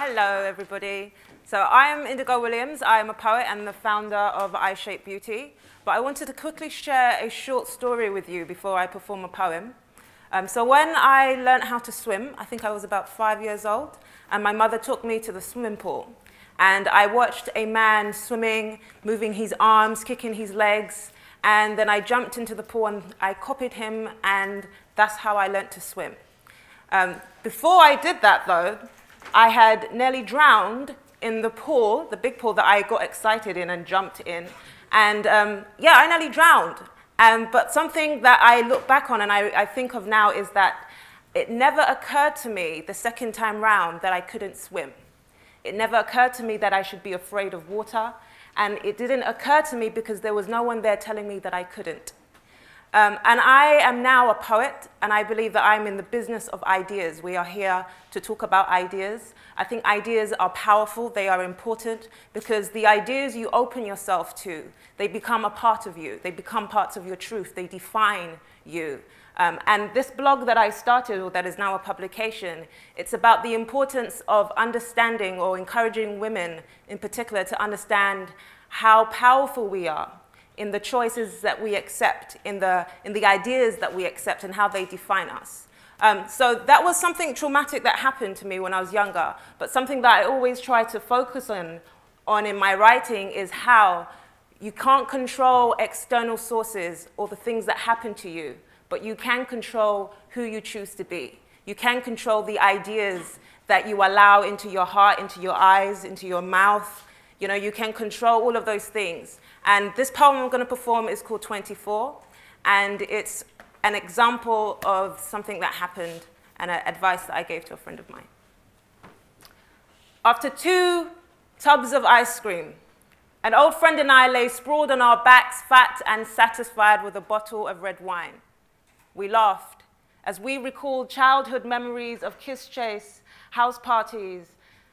Hello, everybody. So I am Indigo Williams. I am a poet and the founder of I Shape Beauty. But I wanted to quickly share a short story with you before I perform a poem. So when I learned how to swim, I think I was about 5 years old, and my mother took me to the swimming pool. And I watched a man swimming, moving his arms, kicking his legs, and then I jumped into the pool and I copied him, and that's how I learned to swim. Before I did that, though, I had nearly drowned in the pool, the big pool that I got excited in and jumped in. And yeah, I nearly drowned. But something that I look back on and I think of now is that it never occurred to me the second time round that I couldn't swim. It never occurred to me that I should be afraid of water. And it didn't occur to me because there was no one there telling me that I couldn't. And I am now a poet, and I believe that I'm in the business of ideas. We are here to talk about ideas. I think ideas are powerful, they are important, because the ideas you open yourself to, they become a part of you. They become parts of your truth. They define you. And this blog that I started, or that is now a publication, it's about the importance of understanding or encouraging women in particular to understand how powerful we are in the choices that we accept, in the ideas that we accept, and how they define us. So that was something traumatic that happened to me when I was younger, but something that I always try to focus on in my writing is how you can't control external sources or the things that happen to you, but you can control who you choose to be. You can control the ideas that you allow into your heart, into your eyes, into your mouth. You know, you can control all of those things. And this poem I'm going to perform is called 24, and it's an example of something that happened and an advice that I gave to a friend of mine. After 2 tubs of ice cream, an old friend and I lay sprawled on our backs, fat and satisfied with a bottle of red wine. We laughed as we recalled childhood memories of kiss chase, house parties,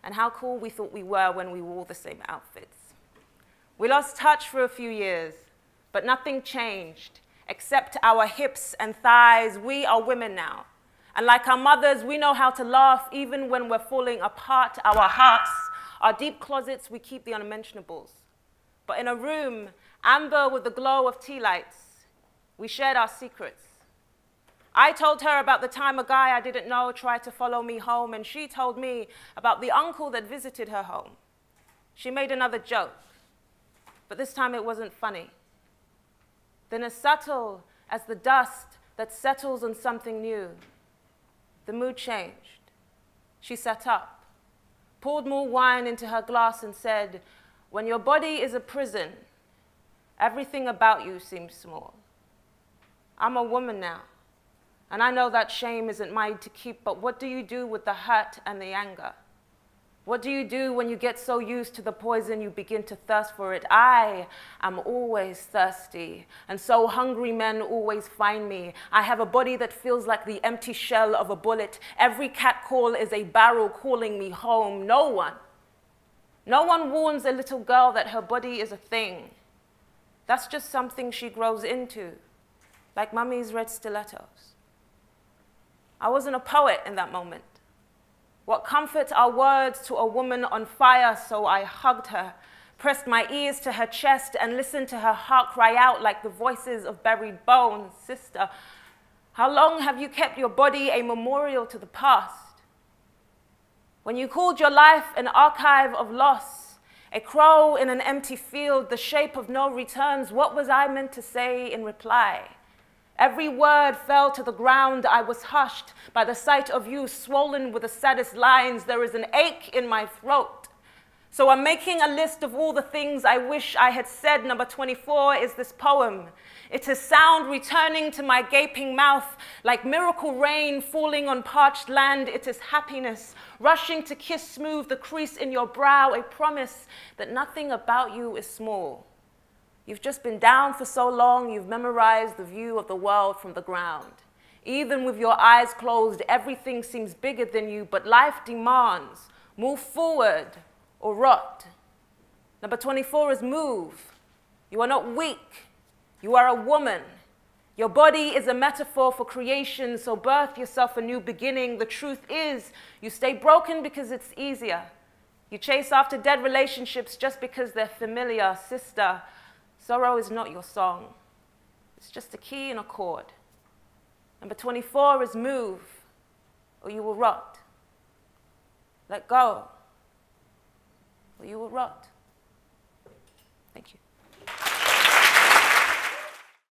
and how cool we thought we were when we wore the same outfits. We lost touch for a few years, but nothing changed except our hips and thighs. We are women now. And like our mothers, we know how to laugh even when we're falling apart. Our hearts, our deep closets, we keep the unmentionables. But in a room, amber with the glow of tea lights, we shared our secrets. I told her about the time a guy I didn't know tried to follow me home, and she told me about the uncle that visited her home. She made another joke, but this time it wasn't funny. Then as subtle as the dust that settles on something new, the mood changed. She sat up, poured more wine into her glass and said, "When your body is a prison, everything about you seems small. I'm a woman now, and I know that shame isn't mine to keep, but what do you do with the hurt and the anger? What do you do when you get so used to the poison you begin to thirst for it? I am always thirsty, and so hungry men always find me. I have a body that feels like the empty shell of a bullet. Every cat call is a barrel calling me home. No one warns a little girl that her body is a thing. That's just something she grows into, like mummy's red stilettos." I wasn't a poet in that moment. What comfort are words to a woman on fire? So I hugged her, pressed my ears to her chest, and listened to her heart cry out like the voices of buried bones. "Sister, how long have you kept your body a memorial to the past? When you called your life an archive of loss, a crow in an empty field, the shape of no returns, what was I meant to say in reply? Every word fell to the ground. I was hushed by the sight of you, swollen with the saddest lines. There is an ache in my throat. So I'm making a list of all the things I wish I had said. Number 24 is this poem. It is sound returning to my gaping mouth like miracle rain falling on parched land. It is happiness rushing to kiss smooth the crease in your brow, a promise that nothing about you is small. You've just been down for so long, you've memorized the view of the world from the ground. Even with your eyes closed, everything seems bigger than you, but life demands move forward or rot. Number 24 is move. You are not weak. You are a woman. Your body is a metaphor for creation, so birth yourself a new beginning. The truth is, you stay broken because it's easier. You chase after dead relationships just because they're familiar. Sister, sorrow is not your song. It's just a key and a chord. Number 24 is move, or you will rot. Let go, or you will rot. Thank you.